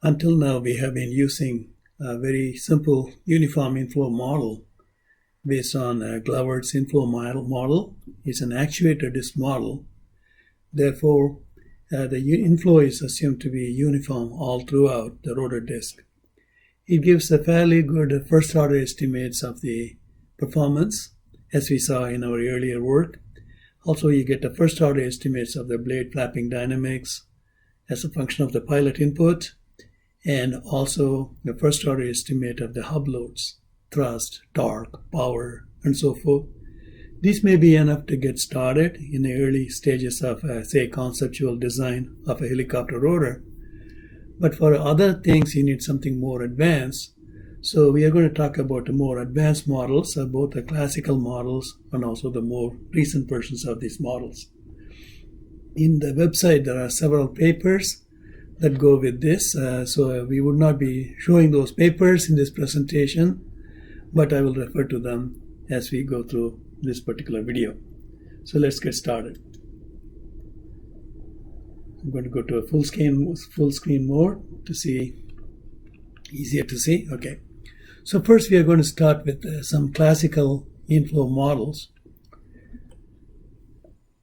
Until now, we have been using a very simple uniform inflow model based on Glover's inflow model. It's an actuator disk model. Therefore, the inflow is assumed to be uniform all throughout the rotor disk. It gives a fairly good first-order estimates of the performance, as we saw in our earlier work. Also, you get the first-order estimates of the blade flapping dynamics as a function of the pilot input, and also the first-order estimate of the hub loads, thrust, torque, power, and so forth. These may be enough to get started in the early stages of, say, conceptual design of a helicopter rotor. But for other things, you need something more advanced. So we are going to talk about the more advanced models, both the classical models and also the more recent versions of these models. In the website, there are several papers that go with this. So we would not be showing those papers in this presentation, but I will refer to them as we go through this particular video. So let's get started. I'm going to go to a full screen mode to see, easier to see. Okay. So first we are going to start with some classical inflow models.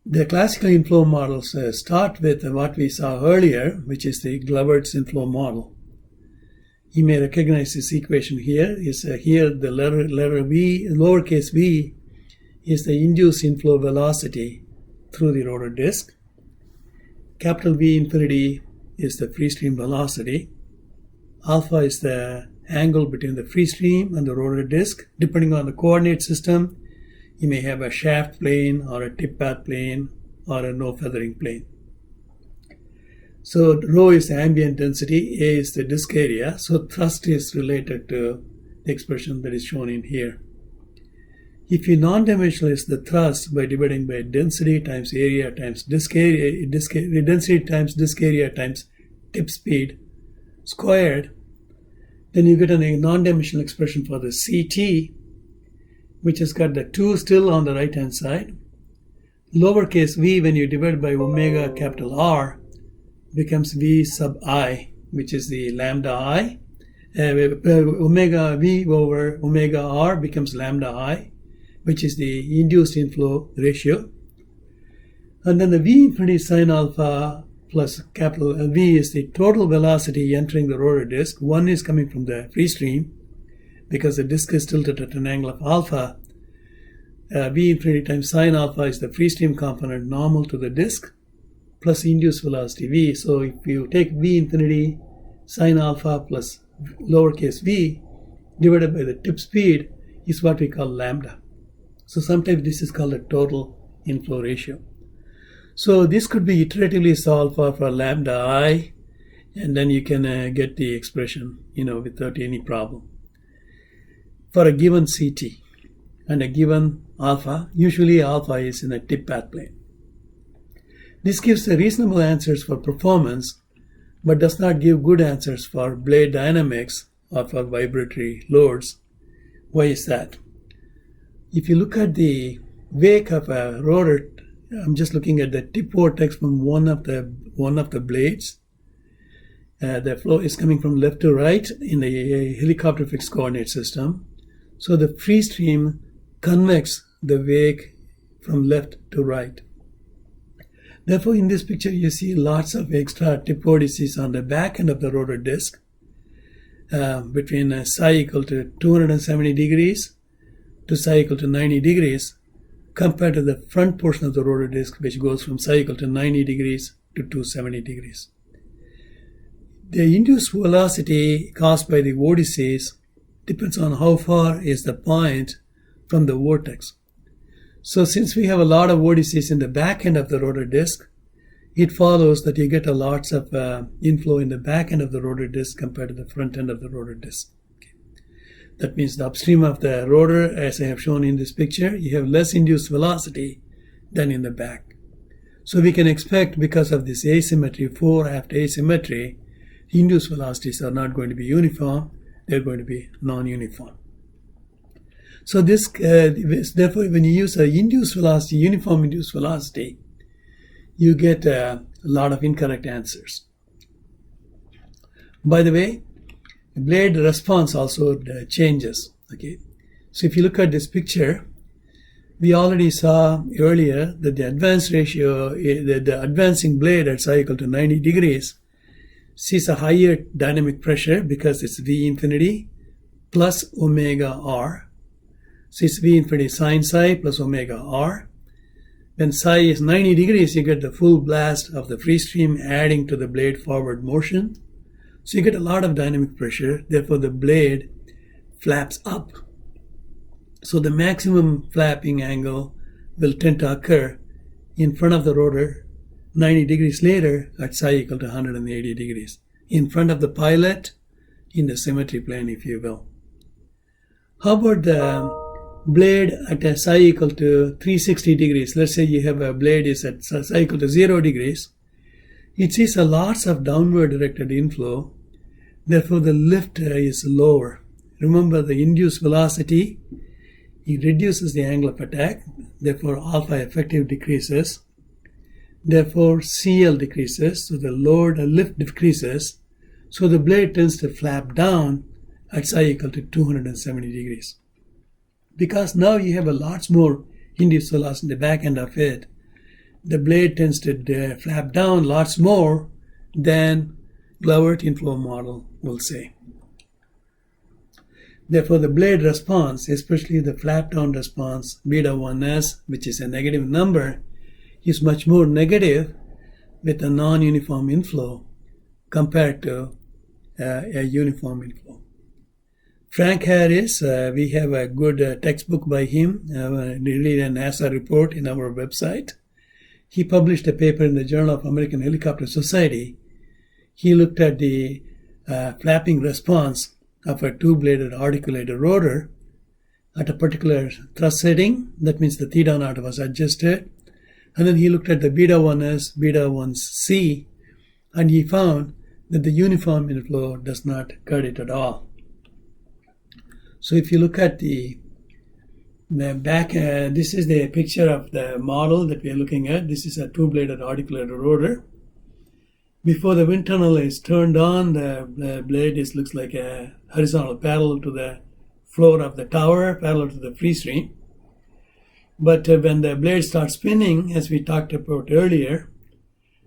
The classical inflow models start with what we saw earlier, which is the Glover's inflow model. You may recognize this equation here. Here the letter V, lowercase v, is the induced inflow velocity through the rotor disk. Capital V infinity is the free stream velocity. Alpha is the angle between the free stream and the rotor disk. Depending on the coordinate system, you may have a shaft plane or a tip path plane or a no feathering plane. So rho is the ambient density, A is the disk area. So thrust is related to the expression that is shown in here. If you non-dimensionalize the thrust by dividing by density times area times disk area, density times disk area times tip speed squared, then you get a non-dimensional expression for the CT, which has got the 2 still on the right hand side. Lowercase v, when you divide by omega capital R, becomes V sub I, which is the lambda I. Omega v over omega R becomes lambda I, which is the induced inflow ratio. And then the V infinity sine alpha plus capital V is the total velocity entering the rotor disk. One is coming from the free stream, because the disk is tilted at an angle of alpha. V infinity times sine alpha is the free stream component normal to the disk, plus induced velocity V. So if you take V infinity sine alpha plus lowercase v divided by the tip speed is what we call lambda. So sometimes this is called a total inflow ratio. So this could be iteratively solved for lambda I, and then you can get the expression, without any problem. For a given CT and a given alpha, usually alpha is in a tip path plane. This gives reasonable answers for performance, but does not give good answers for blade dynamics or for vibratory loads. Why is that? If you look at the wake of a rotor, I'm just looking at the tip vortex from one of the blades. The flow is coming from left to right in the helicopter fixed coordinate system. So the free stream convects the wake from left to right. Therefore, in this picture, you see lots of extra tip vortices on the back end of the rotor disk between psi equal to 270 degrees to psi equal to 90 degrees compared to the front portion of the rotor disk, which goes from psi equal to 90 degrees to 270 degrees. The induced velocity caused by the vortices depends on how far is the point from the vortex. So since we have a lot of vortices in the back end of the rotor disk, it follows that you get a lots of inflow in the back end of the rotor disk compared to the front end of the rotor disk. Okay. That means the upstream of the rotor, as I have shown in this picture, you have less induced velocity than in the back. So we can expect, because of this asymmetry, fore aft asymmetry, induced velocities are not going to be uniform, they're going to be non-uniform. So this, therefore, when you use a induced velocity, uniform induced velocity, you get a lot of incorrect answers. By the way, blade response also changes. Okay, so if you look at this picture, we already saw earlier that the advance ratio, the advancing blade at psi equal to 90 degrees sees a higher dynamic pressure because it's V infinity plus omega r. So it's V infinity sine psi plus omega r. When psi is 90 degrees, you get the full blast of the free stream adding to the blade forward motion. So you get a lot of dynamic pressure, therefore the blade flaps up. So the maximum flapping angle will tend to occur in front of the rotor 90 degrees later at psi equal to 180 degrees. In front of the pilot, in the symmetry plane, if you will. How about the blade at a psi equal to 360 degrees? Let's say you have a blade is at psi equal to 0 degrees. It sees a lots of downward directed inflow. Therefore, the lift is lower. Remember the induced velocity. It reduces the angle of attack. Therefore, alpha effective decreases. Therefore, CL decreases. So the load lift decreases. So the blade tends to flap down at psi equal to 270 degrees. Because now you have a lot more induced velocity in the back end of it, the blade tends to flap down lots more than Glavert inflow model will say. Therefore, the blade response, especially the flap down response, beta 1s, which is a negative number, is much more negative with a non-uniform inflow compared to a uniform inflow. Frank Harris, we have a good textbook by him, really a NASA report in our website. He published a paper in the Journal of American Helicopter Society. He looked at the flapping response of a two-bladed articulated rotor at a particular thrust setting. That means the theta naught was adjusted. And then he looked at the beta 1s, beta 1c, and he found that the uniform inflow does not cut it at all. So if you look at the back, this is the picture of the model that we are looking at. This is a two-bladed articulated rotor. Before the wind tunnel is turned on, the blade looks like a horizontal parallel to the floor of the tower, parallel to the free stream. But when the blade starts spinning, as we talked about earlier,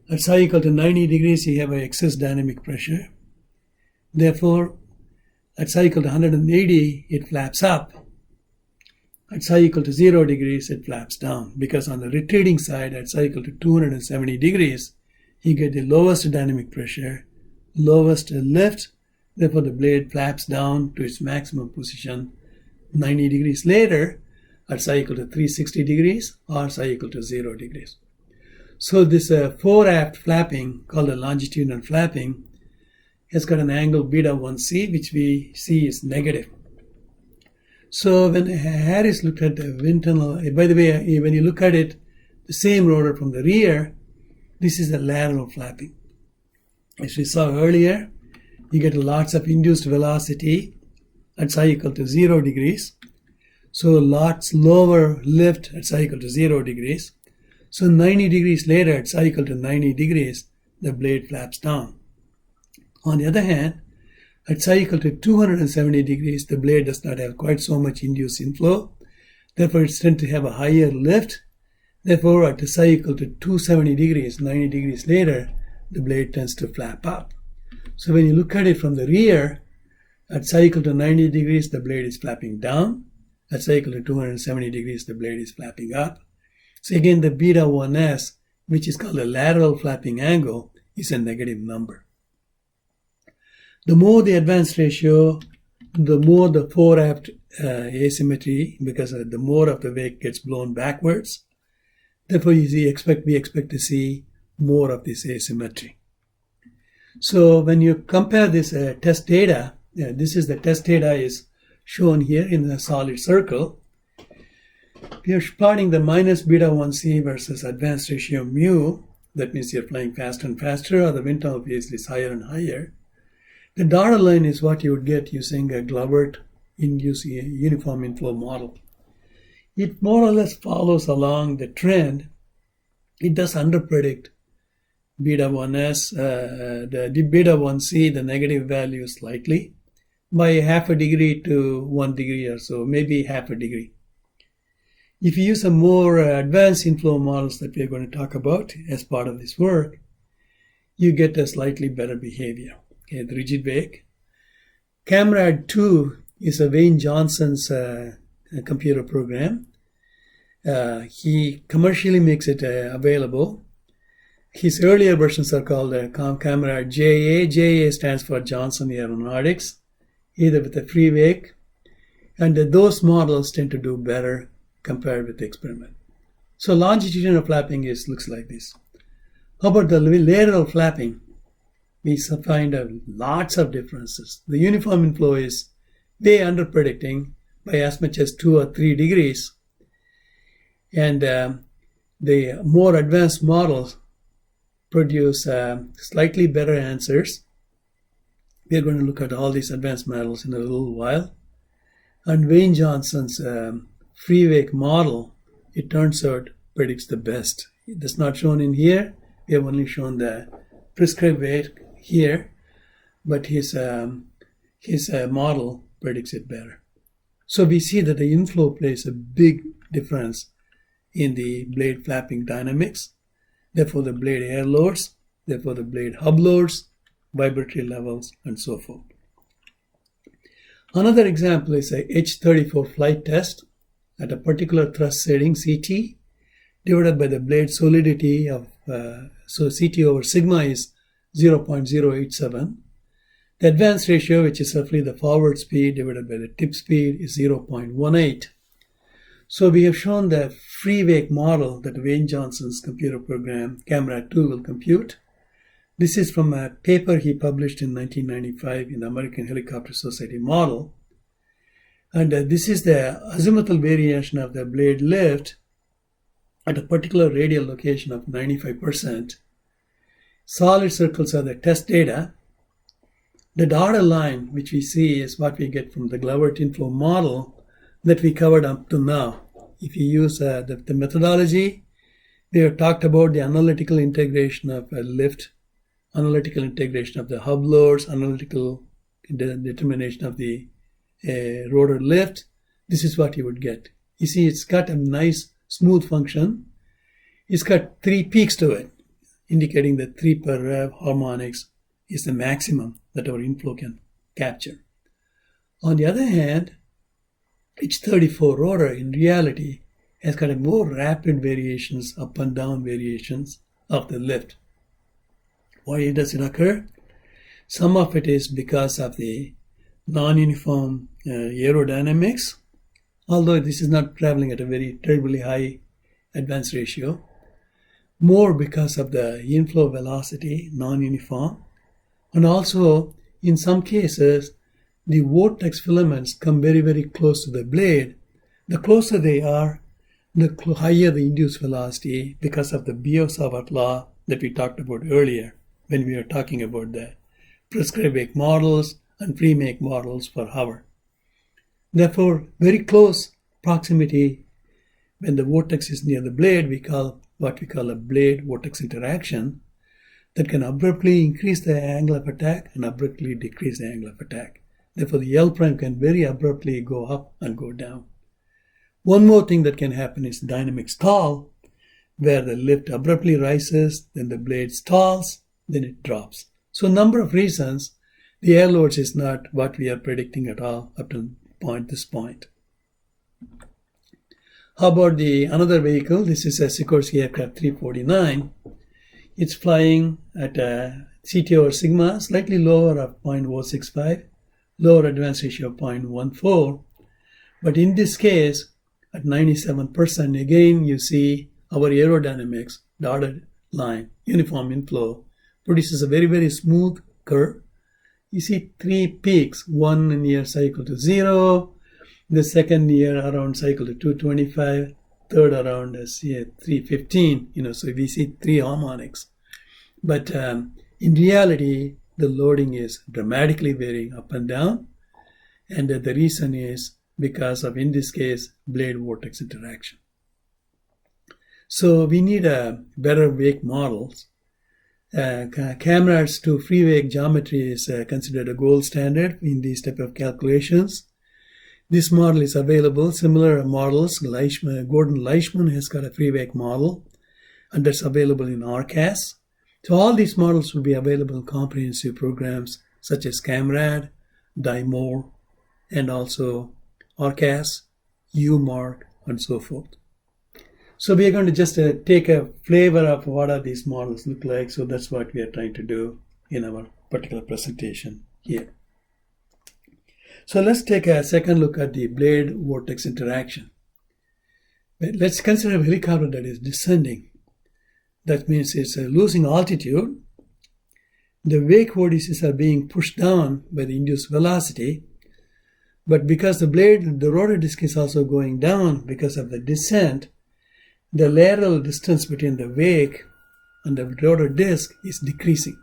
at psi equal to 90 degrees, you have an excess dynamic pressure. Therefore, at psi equal to 180, it flaps up. At psi equal to 0 degrees, it flaps down. Because on the retreating side, at psi equal to 270 degrees, you get the lowest dynamic pressure, lowest lift. Therefore, the blade flaps down to its maximum position 90 degrees later at psi equal to 360 degrees or psi equal to 0 degrees. So this fore-aft flapping, called a longitudinal flapping, has got an angle beta 1c, which we see is negative. So when Harris looked at the wind tunnel, by the way, when you look at it, the same rotor from the rear, this is a lateral flapping. As we saw earlier, you get lots of induced velocity at psi equal to 0 degrees. So lots lower lift at psi equal to 0 degrees. So 90 degrees later, at psi equal to 90 degrees, the blade flaps down. On the other hand, at psi equal to 270 degrees, the blade does not have quite so much induced inflow. Therefore, it tends to have a higher lift. Therefore, at psi equal to 270 degrees, 90 degrees later, the blade tends to flap up. So when you look at it from the rear, at psi equal to 90 degrees, the blade is flapping down. At psi equal to 270 degrees, the blade is flapping up. So again, the beta 1s, which is called a lateral flapping angle, is a negative number. The more the advance ratio, the more the fore-aft asymmetry, because the more of the wake gets blown backwards. Therefore, we expect to see more of this asymmetry. So when you compare this test data, this is the test data is shown here in a solid circle. We are plotting the minus beta 1c versus advance ratio mu. That means you're flying faster and faster, or the wind tunnel phase is higher and higher. The dotted line is what you would get using a Glavert induced uniform inflow model. It more or less follows along the trend. It does underpredict beta 1s, the beta 1c, the negative value slightly by half a degree to 1 degree or so, maybe half a degree. If you use a more advanced inflow models that we are going to talk about as part of this work, you get a slightly better behavior. Okay, the rigid wake. Camarade 2 is a Wayne Johnson's computer program. He commercially makes it available. His earlier versions are called Camarade JA. JA stands for Johnson Aeronautics, either with a free wake, and those models tend to do better compared with the experiment. So longitudinal flapping looks like this. How about the lateral flapping? We find lots of differences. The uniform inflow is way under predicting by as much as 2 or 3 degrees. And the more advanced models produce slightly better answers. We are going to look at all these advanced models in a little while. And Wayne Johnson's free wake model, it turns out, predicts the best. That's not shown in here. We have only shown the prescribed wake here, but his model predicts it better. So we see that the inflow plays a big difference in the blade flapping dynamics, therefore the blade air loads, therefore the blade hub loads, vibratory levels, and so forth. Another example is a H-34 flight test at a particular thrust setting, CT, divided by the blade solidity of, so CT over sigma is 0.087. The advance ratio, which is roughly the forward speed divided by the tip speed, is 0.18. So we have shown the free wake model that Wayne Johnson's computer program, Camarade 2, will compute. This is from a paper he published in 1995 in the American Helicopter Society model. And this is the azimuthal variation of the blade lift at a particular radial location of 95%. Solid circles are the test data. The dotted line, which we see, is what we get from the Glovert inflow model that we covered up to now. If you use the methodology, we have talked about the analytical integration of a lift, analytical integration of the hub loads, analytical determination of the rotor lift. This is what you would get. You see, it's got a nice smooth function. It's got 3 peaks to it, indicating that 3 per rev harmonics is the maximum that our inflow can capture. On the other hand, H-34 rotor in reality has got a more rapid variations, up and down variations of the lift. Why does it occur? Some of it is because of the non-uniform aerodynamics, although this is not traveling at a very terribly high advance ratio. More because of the inflow velocity, non-uniform, and also in some cases the vortex filaments come very, very close to the blade. The closer they are, the higher the induced velocity because of the Biot-Savart law that we talked about earlier when we were talking about the prescribed wake models and free wake models for hover. Therefore, very close proximity when the vortex is near the blade, we call what we call a blade-vortex interaction that can abruptly increase the angle of attack and abruptly decrease the angle of attack. Therefore, the L prime can very abruptly go up and go down. One more thing that can happen is dynamic stall, where the lift abruptly rises, then the blade stalls, then it drops. So a number of reasons, the air loads is not what we are predicting at all up to this point. How about another vehicle? This is a Sikorsky aircraft 349. It's flying at a CT over sigma, slightly lower at 0.065, lower advance ratio of 0.14. But in this case, at 97%, again, you see our aerodynamics, dotted line, uniform inflow, produces a very, very smooth curve. You see 3 peaks, one in near cycle to 0, the second year around cycle to 225, third around 315, so we see 3 harmonics. But in reality, the loading is dramatically varying up and down, and the reason is because of, in this case, blade-vortex interaction. So we need better wake models. Camerads to free wake geometry is considered a gold standard in these type of calculations. This model is available. Similar models, Gordon Leishman has got a free wake model, and that's available in RCAS. So all these models will be available in comprehensive programs such as CAMRAD, DIMOR, and also RCAS, UMARC, and so forth. So we are going to just take a flavor of what are these models look like. So that's what we are trying to do in our particular presentation here. So let's take a second look at the blade vortex interaction. Let's consider a helicopter that is descending. That means it's losing altitude. The wake vortices are being pushed down by the induced velocity. But because the rotor disk is also going down because of the descent, the lateral distance between the wake and the rotor disk is decreasing.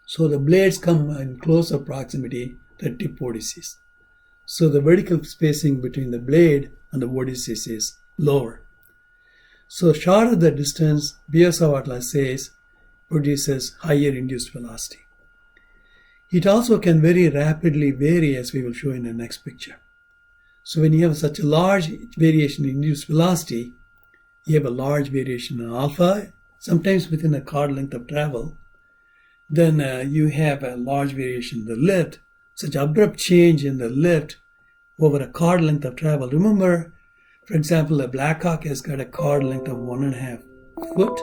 So the blades come in closer proximity to the tip vortices. So the vertical spacing between the blade and the vortices is lower. So shorter the distance, Biot-Savart says, produces higher induced velocity. It also can very rapidly vary, as we will show in the next picture. So when you have such a large variation in induced velocity, you have a large variation in alpha, sometimes within a chord length of travel. Then you have a large variation in the lift. Such abrupt change in the lift over a chord length of travel. Remember, for example, a Black Hawk has got a chord length of 1.5 foot.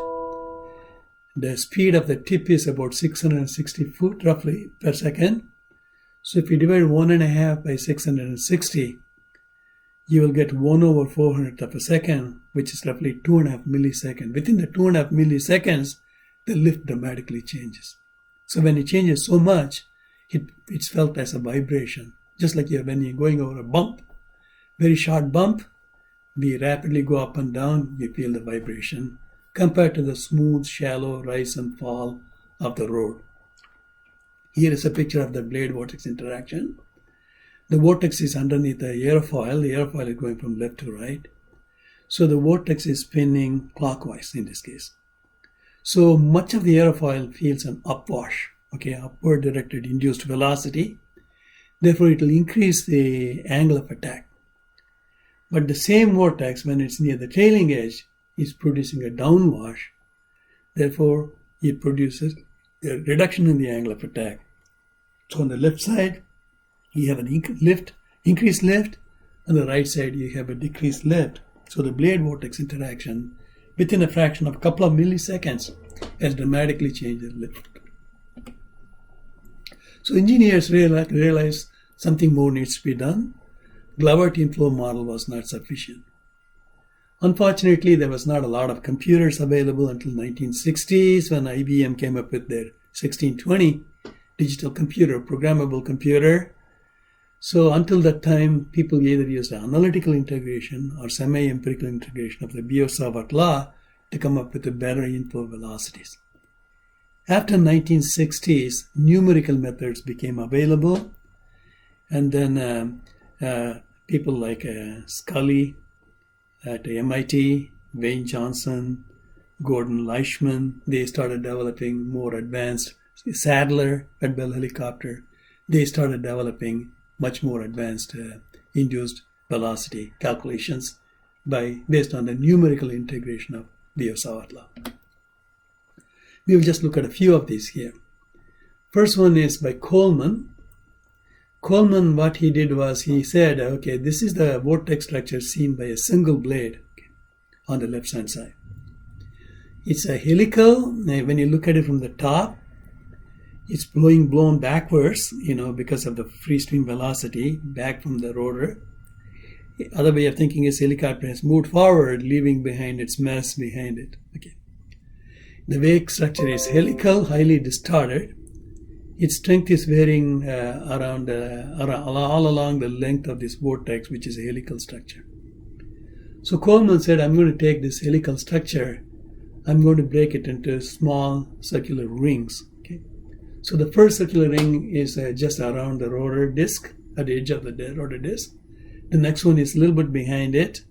The speed of the tip is about 660 foot roughly per second. So if you divide 1.5 by 660, you will get 1/400th of a second, which is roughly 2.5 milliseconds. Within the 2.5 milliseconds, the lift dramatically changes. So when it changes so much, it's felt as a vibration. Just like when you're going over a bump, very short bump, we rapidly go up and down, you feel the vibration, compared to the smooth, shallow rise and fall of the road. Here is a picture of the blade vortex interaction. The vortex is underneath the airfoil. The airfoil is going from left to right. So the vortex is spinning clockwise in this case. So much of the airfoil feels an upwash, upward directed induced velocity. Therefore, it will increase the angle of attack. But the same vortex, when it's near the trailing edge, is producing a downwash. Therefore, it produces a reduction in the angle of attack. So on the left side, you have an increased lift. On the right side, you have a decreased lift. So the blade vortex interaction, within a fraction of a couple of milliseconds, has dramatically changed the lift. So engineers realized something more needs to be done. Glavert Inflow model was not sufficient. Unfortunately, there was not a lot of computers available until 1960s when IBM came up with their 1620 digital computer, programmable computer. So until that time, people either used analytical integration or semi-empirical integration of the Biot-Savart law to come up with the better inflow velocities. After 1960s, numerical methods became available, and then people like Scully at MIT, Wayne Johnson, Gordon Leishman, they started developing more advanced. Sadler at Bell Helicopter, they started developing much more advanced induced velocity calculations based on the numerical integration of Biot-Savart law. We will just look at a few of these here. First one is by Coleman. Coleman, what he did was he said, this is the vortex structure seen by a single blade on the left-hand side. It's a helical. When you look at it from the top, it's blown backwards, because of the free stream velocity back from the rotor. The other way of thinking is helicopter has moved forward, leaving behind its mess behind it. The wake structure is helical, highly distorted. Its strength is varying all along the length of this vortex, which is a helical structure. So Coleman said, I'm going to take this helical structure, I'm going to break it into small circular rings. So the first circular ring is just around the rotor disc, at the edge of the rotor disc. The next one is a little bit behind it.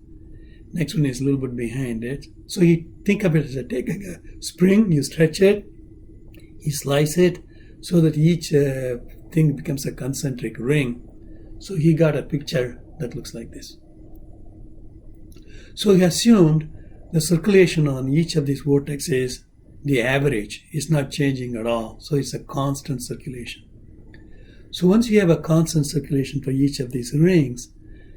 Next one is a little bit behind it. So you think of it as take a spring, you stretch it, He slices it so that each thing becomes a concentric ring. So he got a picture that looks like this. So he assumed the circulation on each of these vortexes, the average, is not changing at all. So it's a constant circulation. So once you have a constant circulation for each of these rings,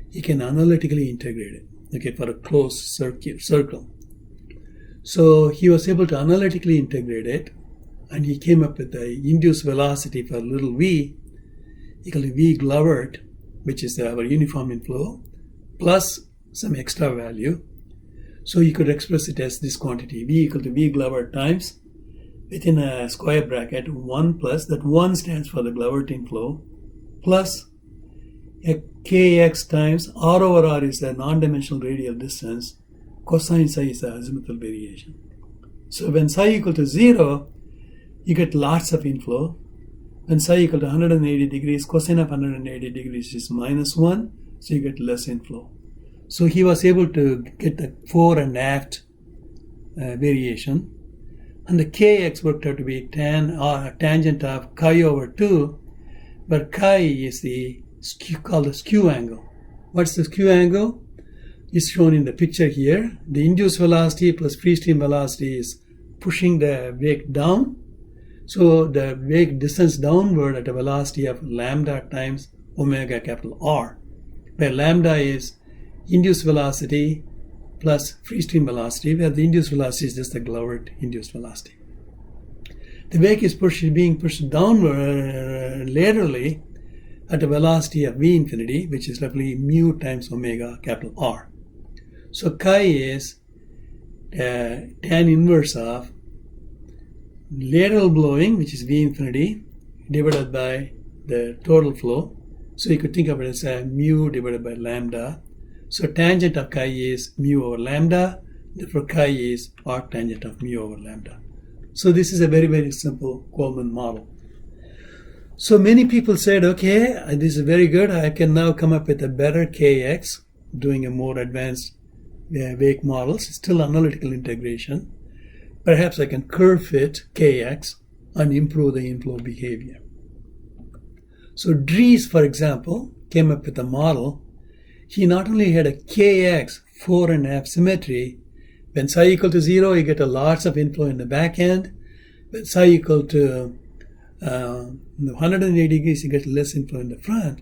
you can analytically integrate it, okay, for a closed circle. So he was able to analytically integrate it, and he came up with the induced velocity for little v equal to v Glovert, which is our uniform inflow, plus some extra value. So you could express it as this quantity, v equal to v Glovert times, within a square bracket, 1 plus, that 1 stands for the Glovert inflow, plus a kx times r over r is the non-dimensional radial distance, cosine psi is the azimuthal variation. So when psi equal to 0, you get lots of inflow. When psi equal to 180 degrees, cosine of 180 degrees is minus 1, so you get less inflow. So he was able to get the fore and aft variation. And the kx worked out to be tangent of chi over 2, but chi is called the skew angle. What's the skew angle? It's shown in the picture here. The induced velocity plus free stream velocity is pushing the wake down. So the wake descends downward at a velocity of lambda times omega capital R, where lambda is induced velocity plus free stream velocity, where the induced velocity is just the Glovert induced velocity. The wake is being pushed downward laterally at a velocity of v infinity, which is roughly mu times omega capital R. So chi is tan inverse of lateral blowing, which is v infinity, divided by the total flow. So you could think of it as a mu divided by lambda. So tangent of chi is mu over lambda, therefore chi is arctangent of mu over lambda. So this is a very, very simple Coleman model. So many people said, okay, this is very good. I can now come up with a better kx, doing a more advanced wake models, still analytical integration. Perhaps I can curve fit kx and improve the inflow behavior. So Dries, for example, came up with a model. He not only had a kx fore and aft symmetry. When psi equal to 0, you get a lots of inflow in the back end. When psi equal to 180 degrees, you get less inflow in the front.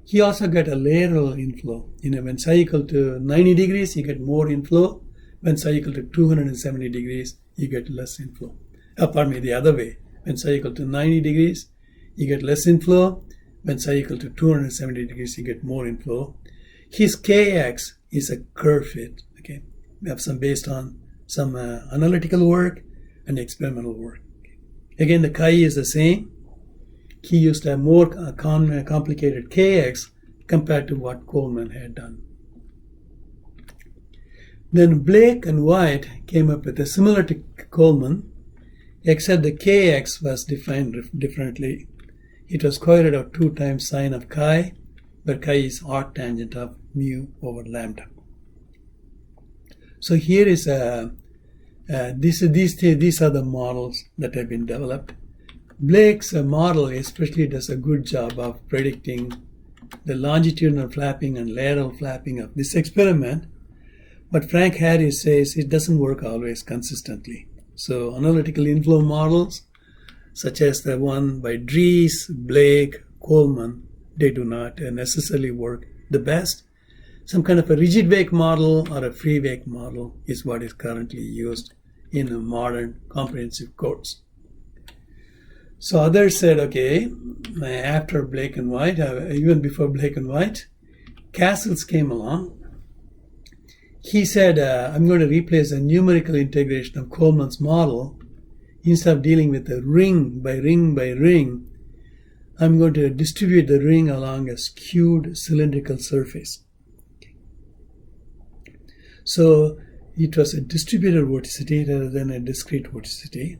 He also got a lateral inflow. When psi equal to 90 degrees, you get more inflow. When psi equal to 270 degrees, you get less inflow. The other way. When psi equal to 90 degrees, you get less inflow. When psi equal to 270 degrees, you get more inflow. His kx is a curve fit. Okay, we have some based on some analytical work and experimental work. Again, the chi is the same. He used a more complicated kx compared to what Coleman had done. Then Blake and White came up with a similar to Coleman, except the kx was defined differently. It was square root of 2 times sine of chi, but chi is arctangent of mu over lambda. So here is these are the models that have been developed. Blake's model especially does a good job of predicting the longitudinal flapping and lateral flapping of this experiment, but Frank Harris says it doesn't work always consistently. So analytical inflow models, such as the one by Dries, Blake, Coleman, they do not necessarily work the best. Some kind of a rigid wake model or a free wake model is what is currently used in modern comprehensive courts. So others said, okay, after Blake and White, even before Blake and White, Castles came along. He said, I'm going to replace a numerical integration of Coleman's model. Instead of dealing with a ring by ring by ring, I'm going to distribute the ring along a skewed cylindrical surface. So it was a distributed vorticity rather than a discrete vorticity.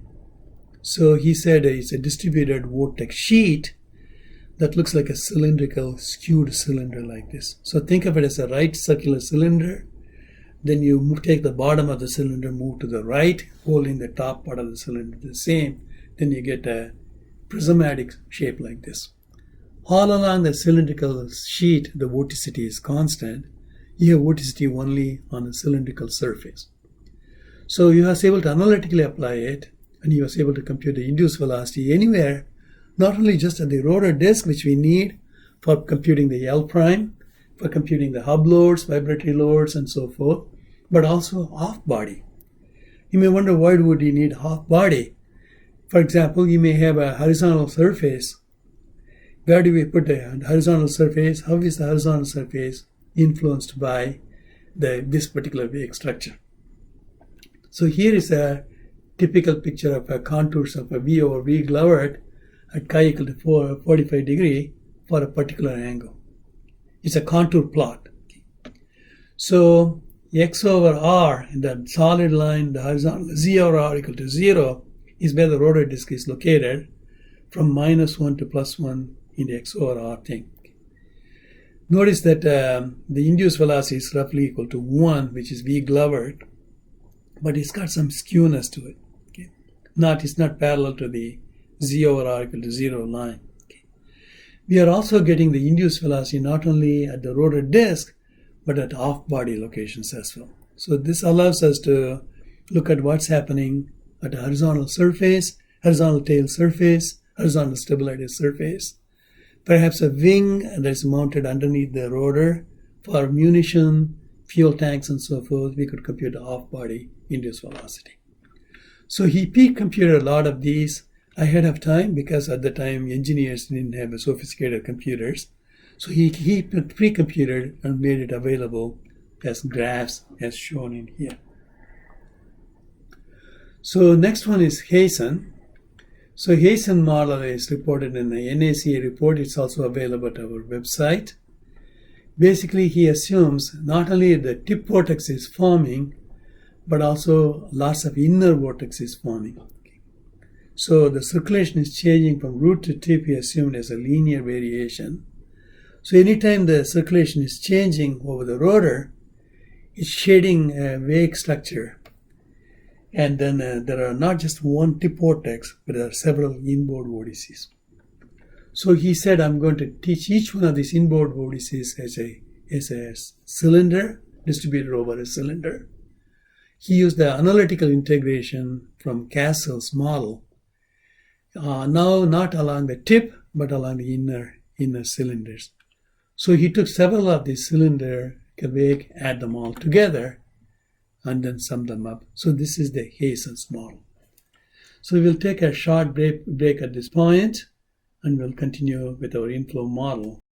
So he said it's a distributed vortex sheet that looks like a cylindrical skewed cylinder like this. So think of it as a right circular cylinder. Then you take the bottom of the cylinder, move to the right, holding the top part of the cylinder the same. then you get a prismatic shape like this. All along the cylindrical sheet, the vorticity is constant. You have vorticity only on a cylindrical surface. So you was able to analytically apply it, and you was able to compute the induced velocity anywhere, not only just at the rotor disk, which we need for computing the L prime, for computing the hub loads, vibratory loads, and so forth, but also off body. You may wonder, why would you need off body? For example, you may have a horizontal surface. Where do we put the horizontal surface? How is the horizontal surface influenced by this particular wake structure? So here is a typical picture of a contours of a V over V glovered at chi equal to 45 degree for a particular angle. It's a contour plot. So X over R in the solid line, the horizontal Z over R equal to 0 is where the rotor disk is located, from -1 to +1 in the X over R thing. Notice that the induced velocity is roughly equal to 1, which is V glovered, but it's got some skewness to it. Okay? It's not parallel to the Z over R equal to 0 line. Okay? We are also getting the induced velocity not only at the rotor disk, but at off-body locations as well. So this allows us to look at what's happening at the horizontal surface, horizontal tail surface, horizontal stabilized surface. Perhaps a wing that is mounted underneath the rotor for munition, fuel tanks, and so forth. We could compute the off-body induced velocity. So he pre-computed a lot of these ahead of time, because at the time engineers didn't have sophisticated computers. So he pre-computed and made it available as graphs as shown in here. So next one is Hazen. So Hazen model is reported in the NACA report. It's also available at our website. Basically, he assumes not only the tip vortex is forming, but also lots of inner vortex is forming. So the circulation is changing from root to tip, he assumed, as a linear variation. So anytime the circulation is changing over the rotor, it's shading a wake structure. And then there are not just one tip vortex, but there are several inboard vortices. So he said, I'm going to teach each one of these inboard vortices as a cylinder, distributed over a cylinder. He used the analytical integration from Castle's model, now not along the tip, but along the inner cylinders. So he took several of these cylinder wake, add them all together, and then sum them up. So this is the Hazen's model. So we'll take a short break at this point, and we'll continue with our inflow model.